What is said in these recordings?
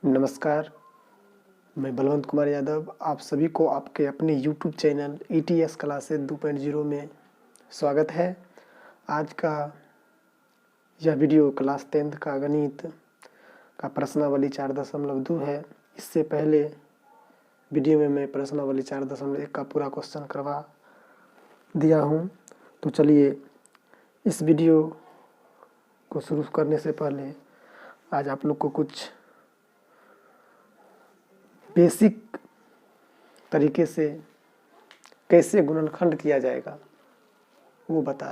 नमस्कार, मैं बलवंत कुमार यादव आप सभी को आपके अपने YouTube चैनल ETS क्लासेस 2.0 में स्वागत है। आज का यह वीडियो क्लास 10th का गणित का प्रश्नावली 4.2 है। इससे पहले वीडियो में मैं प्रश्नावली 4.1 का पूरा क्वेश्चन करवा दिया हूँ। तो चलिए इस वीडियो को शुरू करने से पहले आज आप लोग को कुछ बेसिक तरीके से कैसे गुणनखंड किया जाएगा वो बता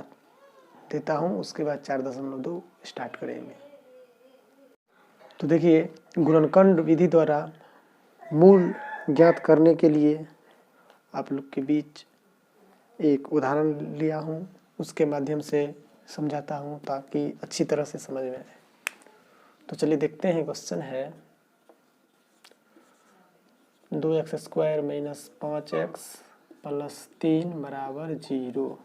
देता हूँ। उसके बाद 4.2 स्टार्ट करेंगे। तो देखिए, गुणनखंड विधि द्वारा मूल ज्ञात करने के लिए आप लोग के बीच एक उदाहरण लिया हूँ, उसके माध्यम से समझाता हूँ ताकि अच्छी तरह से समझ में आए। तो चलिए देखते हैं। क्वेश्चन है 2x² - 5x + 3 = 0।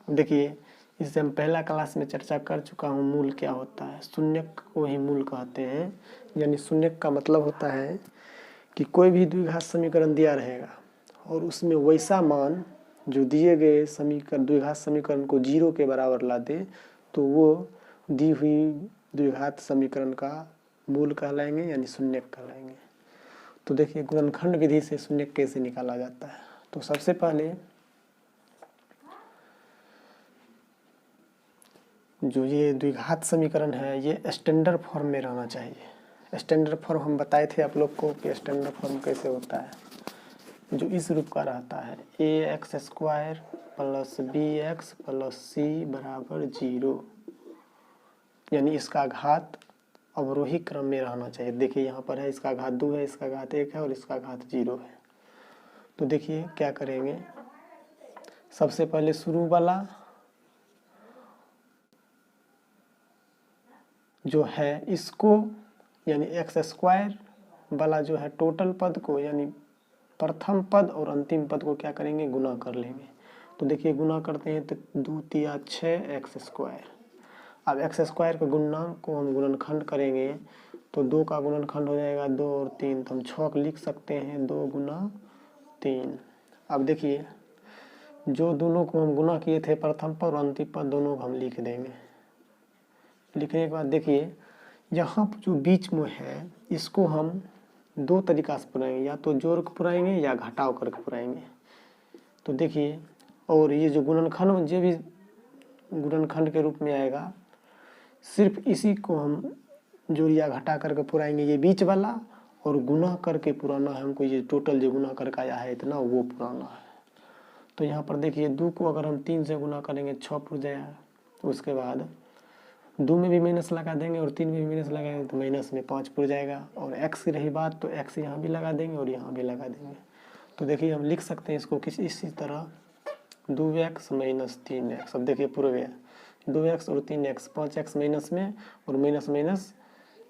देखिए, इससे हम पहला क्लास में चर्चा कर चुका हूँ। मूल क्या होता है? शून्यक को ही मूल कहते हैं। यानी शून्यक का मतलब होता है कि कोई भी द्विघात समीकरण दिया रहेगा और उसमें वैसा मान जो दिए गए समीकरण द्विघात समीकरण को 0 के बराबर ला दे, तो वो दी हुई द्विघात समीकरण का मूल कहलाएंगे, यानी शून्यक कहलाएंगे। तो देखिए, गुणनखंड विधि से शून्यक कैसे निकाला जाता है। तो सबसे पहले जो ये द्विघात समीकरण है ये स्टैंडर्ड फॉर्म में रहना चाहिए। स्टैंडर्ड फॉर्म हम बताए थे आप लोग को कि स्टैंडर्ड फॉर्म कैसे होता है, जो इस रूप का रहता है ax² + bx + c = 0। यानी इसका घात अवरोही क्रम में रहना चाहिए। देखिए यहाँ पर है, इसका घात 2 है, इसका घात 1 है और इसका घात 0 है। तो देखिए क्या करेंगे, सबसे पहले शुरू वाला जो है इसको, यानी x² वाला जो है टोटल पद को, यानी प्रथम पद और अंतिम पद को क्या करेंगे, गुना कर लेंगे। तो देखिए गुना करते हैं तो 2 × 3 = 6x²। अब x² के गुणनांक को हम गुणनखंड करेंगे तो 2 का गुणनखंड हो जाएगा 2 और 3, तो हम 6 लिख सकते हैं 2 × 3। अब देखिए, जो दोनों को हम गुना किए थे प्रथम पद और अंतिम पद दोनों को हम लिख देंगे। लिखने के बाद देखिए यहाँ पर जो बीच में है इसको हम दो तरीका से पुराएंगे, या तो जोड़ कर पुराएंगे या घटाव करके पुराएंगे। तो देखिए, और ये जो गुणनखंड जो भी गुणनखंड के रूप में आएगा, सिर्फ इसी को हम जोड़ या घटा करके पुराएंगे, ये बीच वाला, और गुना करके पुराना है हमको। ये टोटल जो गुना करके आया है इतना, वो पुराना है। तो यहाँ पर देखिए 2 को अगर हम 3 से गुना करेंगे 6 पुर जाएगा। तो उसके बाद 2 में भी माइनस लगा देंगे और 3 में भी माइनस लगाएंगे तो माइनस में 5 पुर जाएगा। और x की रही बात तो x यहाँ भी लगा देंगे और यहाँ भी लगा देंगे। तो देखिए हम लिख सकते हैं इसको किसी इसी तरह 2x - 3x। अब देखिए पूरा गया 2x और 3x, 5x माइनस में और माइनस माइनस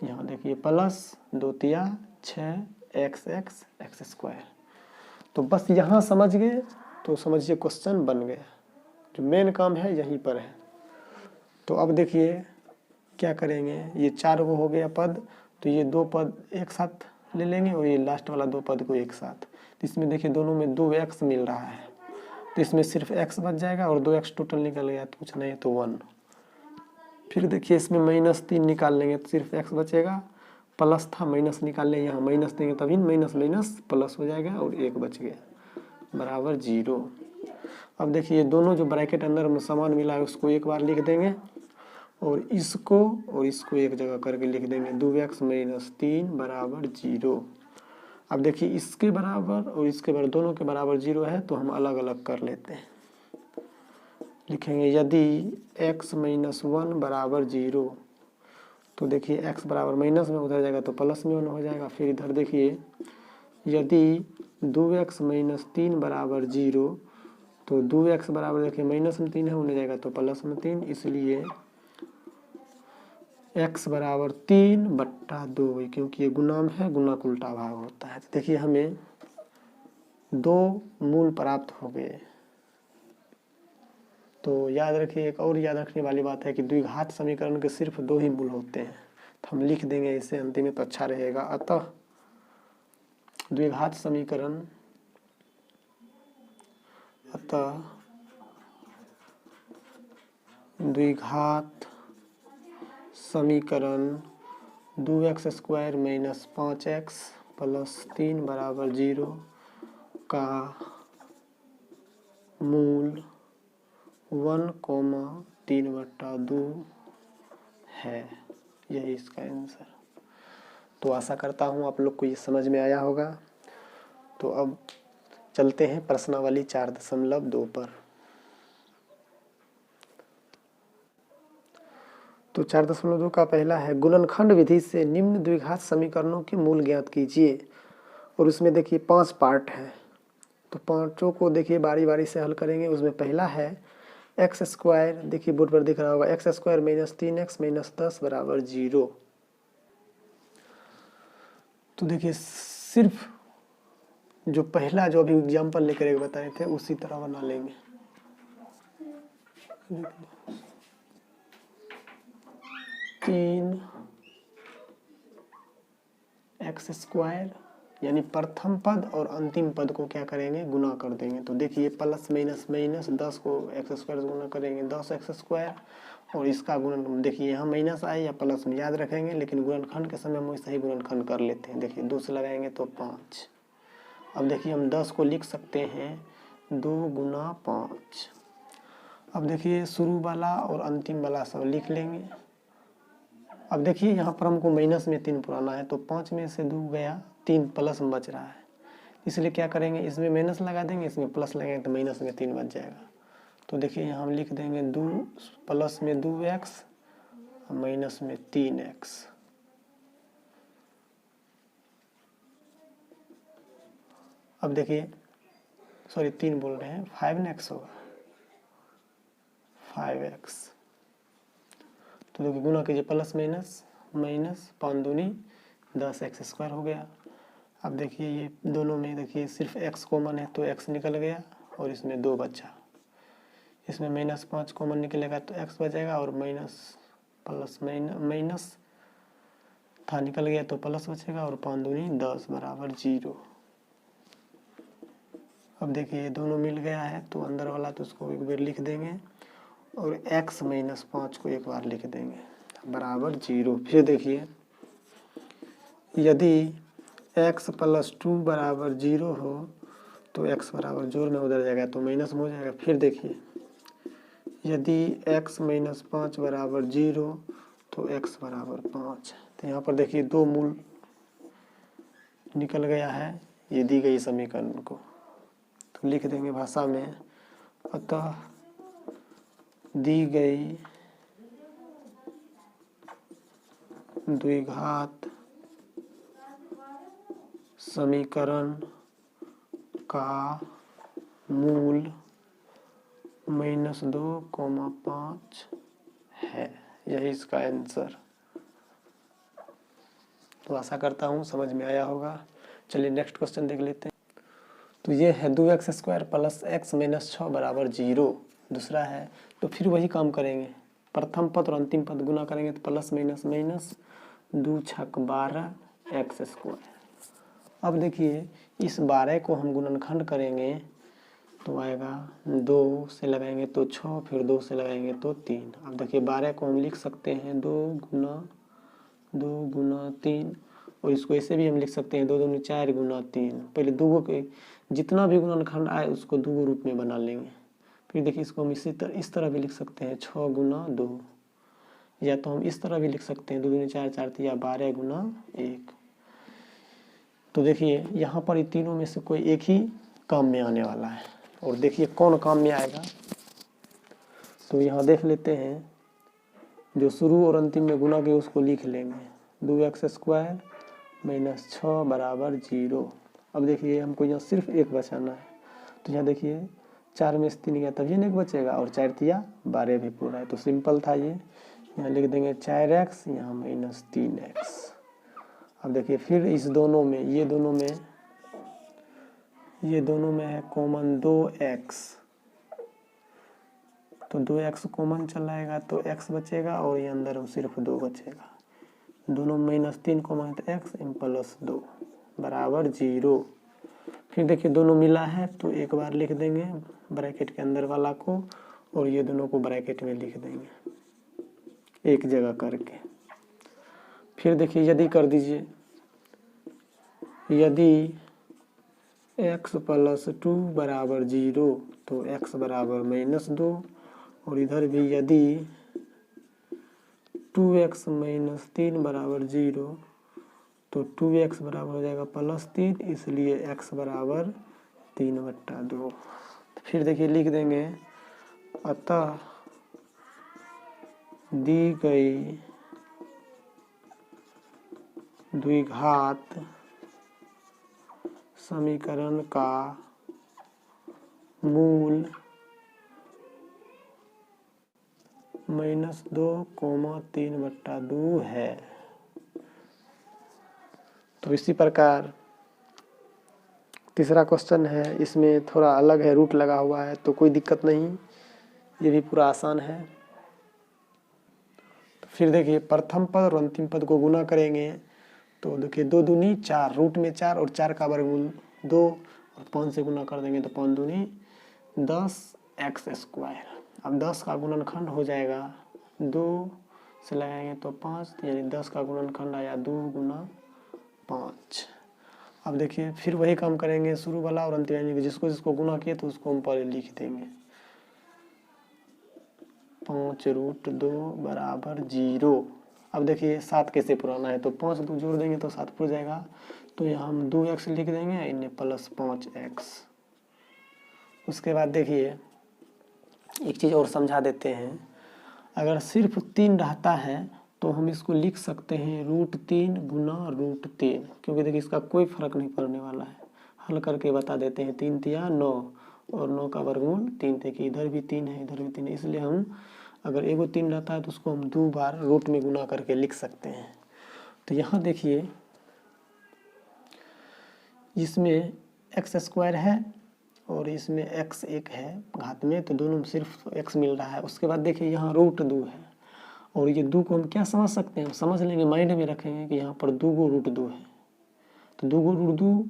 यहाँ देखिए प्लस 2 × 3 = 6x x²। तो बस यहाँ समझ गए तो समझिए क्वेश्चन बन गया। जो मेन काम है यहीं पर है। तो अब देखिए क्या करेंगे, ये 4 वो हो गया पद, तो ये 2 पद एक साथ ले लेंगे और ये लास्ट वाला 2 पद को एक साथ। तो इसमें देखिए दोनों में 2x मिल रहा है, तो इसमें सिर्फ x बच जाएगा और 2x टोटल निकल गया तो कुछ नहीं तो 1। फिर देखिए इसमें -3 निकाल लेंगे तो सिर्फ x बचेगा, प्लस था माइनस निकाल लेंगे, यहाँ माइनस देंगे तभी माइनस माइनस प्लस हो जाएगा और 1 बच गया बराबर 0। अब देखिए दोनों जो ब्रैकेट अंदर में समान मिला है उसको एक बार लिख देंगे और इसको एक जगह करके लिख देंगे 2x - 3 = 0। अब देखिए इसके बराबर और इसके बराबर दोनों के बराबर 0 है तो हम अलग अलग कर लेते हैं। लिखेंगे यदि x - 1 = 0, तो देखिए x बराबर माइनस में उधर जाएगा तो प्लस में 1 हो जाएगा। फिर इधर देखिए यदि 2x - 3 = 0, तो 2x बराबर देखिए माइनस में 3 है, उन्हें जाएगा तो प्लस में 3, इसलिए x बराबर 3/2, क्योंकि ये गुणाम है, गुणक उल्टा भाग होता है। तो देखिए हमें 2 मूल प्राप्त हो गए। तो याद रखिए, एक और याद रखने वाली बात है कि द्विघात समीकरण के सिर्फ 2 ही मूल होते हैं। तो हम लिख देंगे इसे अंतिम में तो अच्छा रहेगा। अतः द्विघात समीकरण द्विघात समीकरण 2x² माइनस 5x प्लस 3 बराबर 0 का मूल 1,3/2 है। यही इसका आंसर। तो आशा करता हूँ आप लोग को ये समझ में आया होगा। तो अब चलते हैं प्रश्नावली 4.2 पर। तो 4.2 का पहला है गुणनखंड विधि से निम्न द्विघात समीकरणों के मूल ज्ञात कीजिए। और उसमें देखिए 5 पार्ट है, तो पांचों को देखिए बारी बारी से हल करेंगे। उसमें पहला है x², देखिए बोर्ड पर दिख रहा होगा, x² माइनस 3x माइनस 10 बराबर 0। तो देखिए सिर्फ जो पहला जो अभी एग्जाम्पल लेकर बताए थे उसी तरह बना लेंगे। 3x² यानी प्रथम पद और अंतिम पद को क्या करेंगे, गुना कर देंगे। तो देखिए प्लस माइनस माइनस 10 को x² से गुना करेंगे 10x², और इसका गुणन देखिए यहाँ माइनस आए या प्लस में याद रखेंगे, लेकिन गुणनखंड के समय हम वैसे ही गुणनखंड कर लेते हैं। देखिए 2 से लगाएंगे तो 5। अब देखिए हम 10 को लिख सकते हैं 2 गुना 5। अब देखिए शुरू वाला और अंतिम वाला सब लिख लेंगे। अब देखिए यहाँ पर हमको माइनस में 3 पुराना है, तो 5 में से 2 गया, 3 प्लस में बच रहा है, इसलिए क्या करेंगे, इसमें माइनस लगा देंगे, इसमें प्लस लगाएंगे तो माइनस में 3 बच जाएगा। तो देखिए यहाँ हम लिख देंगे 2 प्लस में 2x माइनस में 3x। अब देखिए सॉरी 3 बोल रहे हैं, 5x होगा, 5x। तो देखिए गुना कीजिए प्लस माइनस माइनस 5 दूनी 10x² हो गया। अब देखिए ये दोनों में देखिए सिर्फ x कॉमन है तो x निकल गया और इसमें 2 बचा। इसमें -5 कॉमन निकलेगा तो x बचेगा, और माइनस प्लस माइनस था निकल गया तो प्लस बचेगा, और 5 दूनी 10 बराबर 0। अब देखिए ये दोनों मिल गया है तो अंदर वाला तो उसको एक बार लिख देंगे, और x माइनस 5 को एक बार लिख देंगे बराबर 0। फिर देखिए यदि x प्लस 2 बराबर 0 हो तो x बराबर जोड़ में उधर जाएगा तो माइनस में हो जाएगा। फिर देखिए यदि x माइनस 5 बराबर 0 तो x बराबर 5। तो यहाँ पर देखिए 2 मूल निकल गया है ये दी गई समीकरण को, तो लिख देंगे भाषा में, अतः दी गई द्विघात समीकरण का मूल -2,5 है। यही इसका आंसर। तो आशा करता हूँ समझ में आया होगा। चलिए नेक्स्ट क्वेश्चन देख लेते हैं। तो ये है 2x² प्लस x माइनस 6 बराबर 0। दूसरा है, तो फिर वही काम करेंगे, प्रथम पद और अंतिम पद गुना करेंगे तो प्लस माइनस माइनस 2 छक 12 x²। अब देखिए इस 12 को हम गुणनखंड करेंगे तो आएगा 2 से लगाएंगे तो 6, फिर 2 से लगाएंगे तो 3। अब देखिए 12 को हम लिख सकते हैं 2 गुना 3, और इसको ऐसे भी हम लिख सकते हैं 2 दूनी 4 गुना 3। पहले 2 के जितना भी गुणनखंड आए उसको 2 रूप में बना लेंगे। फिर देखिए इसको हम इस तरह भी लिख सकते हैं 6 गुना 2, या तो हम इस तरह भी लिख सकते हैं 2 दूनी 4 4 3 12 गुना 1। तो देखिए यहाँ पर ये तीनों में से कोई एक ही काम में आने वाला है, और देखिए कौन काम में आएगा। तो यहाँ देख लेते हैं, जो शुरू और अंतिम में गुना के उसको लिख लेंगे 2x² माइनस 6 बराबर 0। अब देखिए हमको यहाँ सिर्फ 1 बचाना है, तो यहाँ देखिए 4 में से 3 गया तभी 1 बचेगा, और 4 तिया 12 भी पूरा है, तो सिंपल था ये। यहाँ लिख देंगे 4x, यहाँ माइनस 3x। अब देखिए फिर इस दोनों में ये दोनों में है कॉमन 2x, तो 2x कॉमन चलाएगा तो x बचेगा, और ये अंदर सिर्फ 2 बचेगा। दोनों -3 तो x +2 बराबर 0। फिर देखिए दोनों मिला है तो एक बार लिख देंगे ब्रैकेट के अंदर वाला को, और ये दोनों को ब्रैकेट में लिख देंगे एक जगह करके। फिर देखिए यदि कर दीजिए, यदि x +2 बराबर 0 तो x बराबर -2, और इधर भी यदि 2x -3 बराबर 0 तो 2x बराबर हो जाएगा +3, इसलिए x बराबर 3/2। फिर देखिए लिख देंगे, अतः दी गई द्विघात समीकरण का मूल -2, 3/2 है। तो इसी प्रकार तीसरा क्वेश्चन है, इसमें थोड़ा अलग है, रूट लगा हुआ है तो कोई दिक्कत नहीं, ये भी पूरा आसान है। तो फिर देखिए प्रथम पद और अंतिम पद को गुना करेंगे तो देखिए 2 दूनी 4, रूट में 4 और 4 का वर्गमूल 2, और 5 से गुना कर देंगे तो 5 दूनी 10x²। अब 10 का गुणनखंड हो जाएगा 2 से लगाएंगे तो 5, यानी 10 का गुणनखंड आया 2 × 5। अब देखिए फिर वही काम करेंगे, शुरू वाला और अंतिम, यानी जिसको जिसको गुना किए तो उसको हम पहले लिख देंगे। 5√2 बराबर 0। अब देखिए 7 कैसे पुराना है, तो 5 2 जोड़ देंगे तो 7 पुर जाएगा, तो यहाँ हम 2x लिख देंगे, इन्हें +5x। उसके बाद देखिए एक चीज़ और समझा देते हैं, अगर सिर्फ 3 रहता है तो हम इसको लिख सकते हैं √3 × √3, क्योंकि देखिए इसका कोई फर्क नहीं पड़ने वाला है। हल करके बता देते हैं, 3 तिया 9, और 9 का वर्गमूल 3, देखिए इधर भी 3 है इधर भी 3 है, इसलिए हम अगर एगो 3 रहता है तो उसको हम 2 बार रूट में गुना करके लिख सकते हैं। तो यहाँ देखिए इसमें x² है और इसमें x 1 है घात में, तो दोनों में सिर्फ x मिल रहा है। उसके बाद देखिए यहाँ √2 है, और ये 2 को हम क्या समझ सकते हैं, हम समझ लेंगे, माइंड में रखेंगे कि यहाँ पर 2 √2 है, तो 2 √2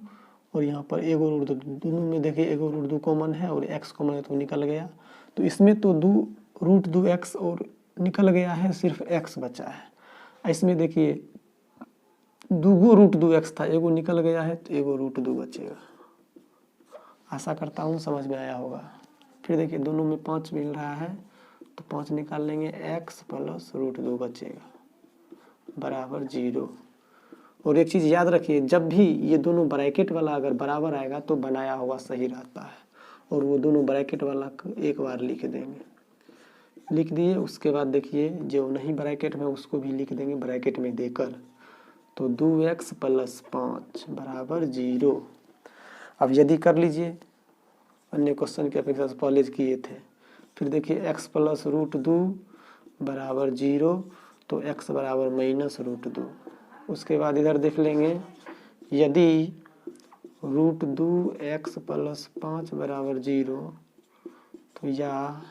और यहाँ पर 1 √2, दोनों में देखिए 1 √2 कॉमन है और x कॉमन है तो निकल गया। तो इसमें तो √2x और निकल गया है, सिर्फ x बचा है। इसमें देखिए 2 √2x था, एगो निकल गया है तो 1 √2 बचेगा। आशा करता हूँ समझ में आया होगा। फिर देखिए दोनों में 5 मिल रहा है तो 5 निकाल लेंगे, x + √2 बचेगा बराबर 0। और एक चीज़ याद रखिए, जब भी ये दोनों ब्रैकेट वाला अगर बराबर आएगा तो बनाया हुआ सही रहता है, और वो दोनों ब्रैकेट वाला एक बार लिख देंगे, लिख दिए। उसके बाद देखिए जो नहीं ब्रैकेट में उसको भी लिख देंगे ब्रैकेट में देकर, तो 2x + 5 बराबर 0। अब यदि कर लीजिए, अन्य क्वेश्चन की अपेक्षा से पहले किए थे। फिर देखिए x + √2 बराबर 0, तो x बराबर -√2। उसके बाद इधर देख लेंगे, यदि √2x + 5 बराबर 0, तो या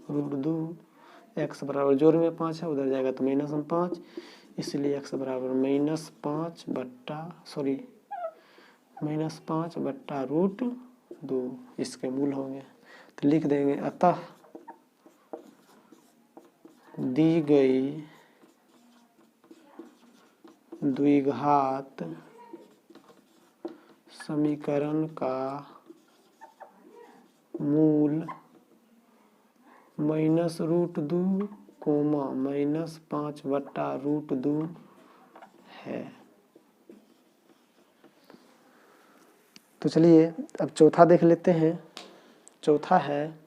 √2x बराबर जोड़ में 5 है, उधर जाएगा तो -5, इसलिए x बराबर -5/√2 इसके मूल होंगे। तो लिख देंगे, अतः दी गई द्विघात समीकरण का मूल -√2, -5/√2 है। तो चलिए अब चौथा देख लेते हैं। चौथा है,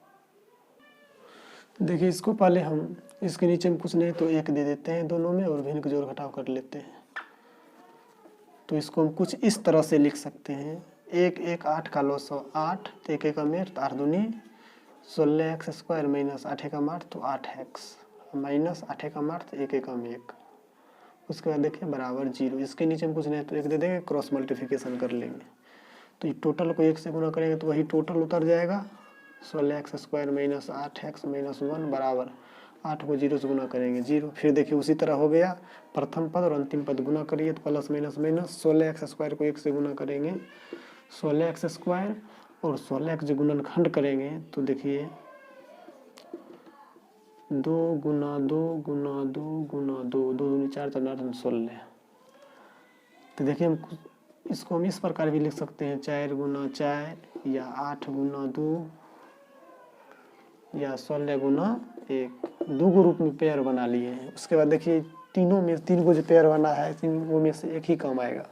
देखिए इसको पहले हम इसके नीचे में कुछ नहीं तो 1 दे देते हैं दोनों में, और भिन्न को जोड़ घटाव कर लेते हैं। तो इसको हम कुछ इस तरह से लिख सकते हैं, 1 1 8 का लॉस 8, तो 1 1 8, 8 दूनी 16x² - 8 1 8 तो 8x -8 1 8 तो 1 1 1। उसके बाद देखिए बराबर 0, इसके नीचे में कुछ नहीं तो 1 दे देंगे, क्रॉस मल्टीप्लिकेशन कर लेंगे, तो ये टोटल को 1 से गुना करेंगे तो वही टोटल उतर जाएगा, 16x² - 8x - 1 बराबर 8 को 0 से गुना करेंगे 0। फिर देखिए उसी तरह हो गया, प्रथम पद और अंतिम पद गुना करिए तो plus minus minus, 16x square को 1 से गुना करेंगे 16x स्क्वायर, और 16x जो गुणनखंड करेंगे तो देखिए 2 गुना 2 गुना 2 गुना 2, 2 दूनी 4 4 8 16। तो देखिए हम इसको हम इस प्रकार भी लिख सकते हैं 4 गुना 4 या 8 गुना 2 या 16 गुना 1, 2 को रूप में पेयर बना लिए हैं। उसके बाद देखिए तीनों में 3 को जो पेयर बना है 3 में से एक ही काम आएगा।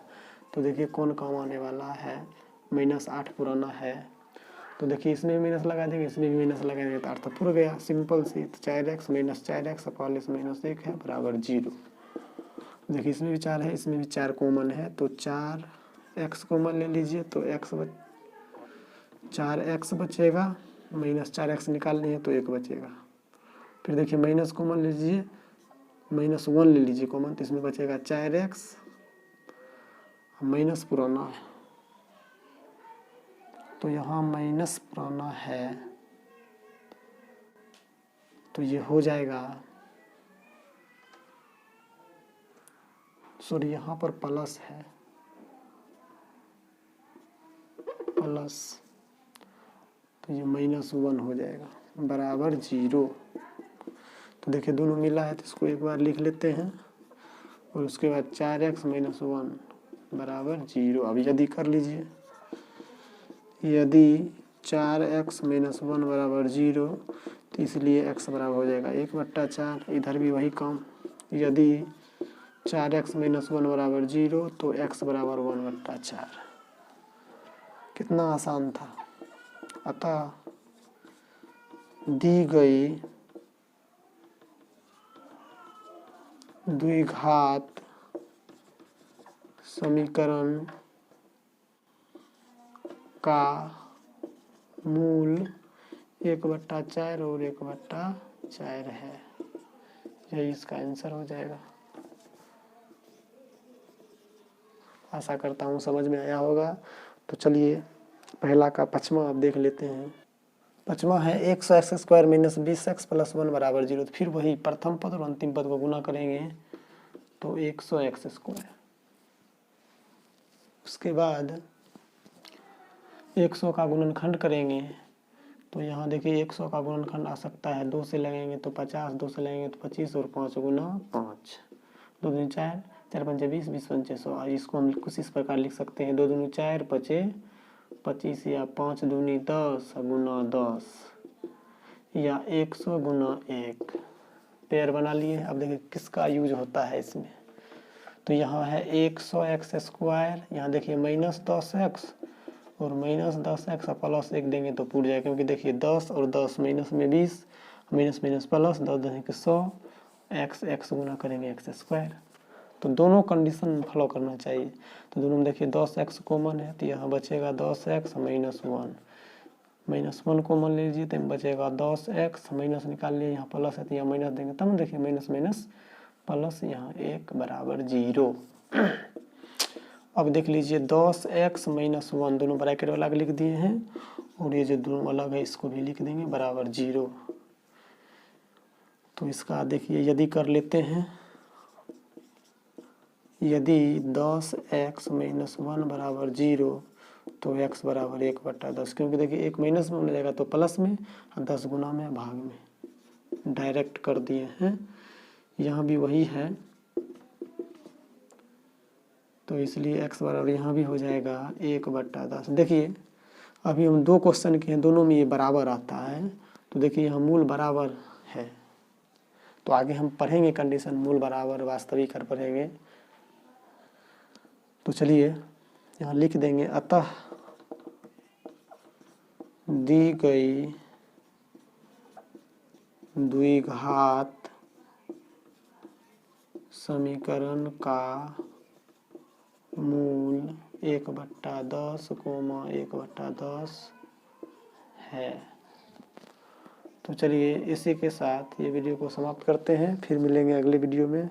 तो देखिए कौन काम आने वाला है, -8 पुराना है, तो देखिए इसमें भी माइनस लगा देंगे, इसमें भी माइनस लगा देंगे तो अर्थ पूरा गया, सिंपल सी। तो 4x - 4x अपॉन -1 है बराबर 0। देखिए इसमें भी 4 है, इसमें भी 4 कॉमन है, तो 4x कॉमन ले लीजिए तो 4x बचेगा, -4x निकालनी है तो 1 बचेगा। फिर देखिए माइनस कॉमन लीजिए, -1 ले लीजिए कॉमन, तो इसमें बचेगा 4x, माइनस पुराना है तो यहाँ माइनस पुराना है तो ये हो जाएगा, सॉरी यहाँ पर प्लस है, प्लस, तो ये -1 हो जाएगा बराबर 0। तो देखिए दोनों मिला है तो इसको एक बार लिख लेते हैं, और उसके बाद 4x - 1 बराबर 0। अब यदि कर लीजिए, यदि 4x - 1 बराबर 0 तो इसलिए x बराबर हो जाएगा 1/4, इधर भी वही काम। यदि 4x - 1 बराबर 0 तो x बराबर 1/4। कितना आसान था। अतः दी गई द्विघात समीकरण का मूल 1/4 और 1/4 है, यही इसका आंसर हो जाएगा। आशा करता हूँ समझ में आया होगा। तो चलिए पहला का पचमा आप देख लेते हैं। पचमा है 100x स्क्वायर - 20x + 1 बराबर 0। तो फिर वही प्रथम पद और अंतिम पद को गुना करेंगे तो 100x स्क्वायर, उसके बाद 100 का गुणनखंड करेंगे तो यहाँ देखिए 100 का गुणनखंड आ सकता है, 2 से लगेंगे तो 50, 2 से लगेंगे तो 25 और 5 गुना 5, 2 दूनी 4, 4 पंचे 20, 20 पंचे 100। इसको हम कुछ इस प्रकार लिख सकते हैं 2 दूनी 4 पचे 25 या 5 दूनी 10 गुना 10 या 100 गुना 1, पेयर बना लिए। अब देखिए किसका यूज होता है इसमें, तो यहाँ है 100x स्क्वायर, यहाँ देखिए -10x और -10x प्लस 1 देंगे तो पूर जाएगा, क्योंकि देखिए 10 और 10 माइनस में 20, माइनस माइनस प्लस 10 10 के 100, x गुना करेंगे x स्क्वायर। तो दोनों कंडीशन फॉलो करना चाहिए। तो दोनों में देखिए 10x कॉमन है तो यहाँ बचेगा 10x -1 कॉमन ले लीजिए तो बचेगा 10x, माइनस निकाल लिए, यहाँ प्लस है तो यहाँ माइनस देंगे तब देखिए माइनस माइनस प्लस, यहाँ 1 बराबर 0। अब देख लीजिए 10x - 1 दोनों ब्रैकेट वाला लिख दिए हैं, और ये जो दोनों अलग है इसको भी लिख देंगे बराबर 0। तो इसका देखिए यदि कर लेते हैं, यदि 10x - 1 बराबर 0 तो x बराबर 1/10, क्योंकि देखिए 1 माइनस में हो जाएगा तो प्लस में, और 10 गुना में भाग में डायरेक्ट कर दिए हैं। यहाँ भी वही है तो इसलिए x बराबर यहाँ भी हो जाएगा 1/10। देखिए अभी हम 2 क्वेश्चन किए हैं, दोनों में ये बराबर आता है, तो देखिए यहाँ मूल बराबर है, तो आगे हम पढ़ेंगे कंडीशन मूल बराबर वास्तविक कर पढ़ेंगे। तो चलिए यहाँ लिख देंगे, अतः दी गई द्विघात समीकरण का मूल 1/10, 1/10 है। तो चलिए इसी के साथ ये वीडियो को समाप्त करते हैं, फिर मिलेंगे अगले वीडियो में।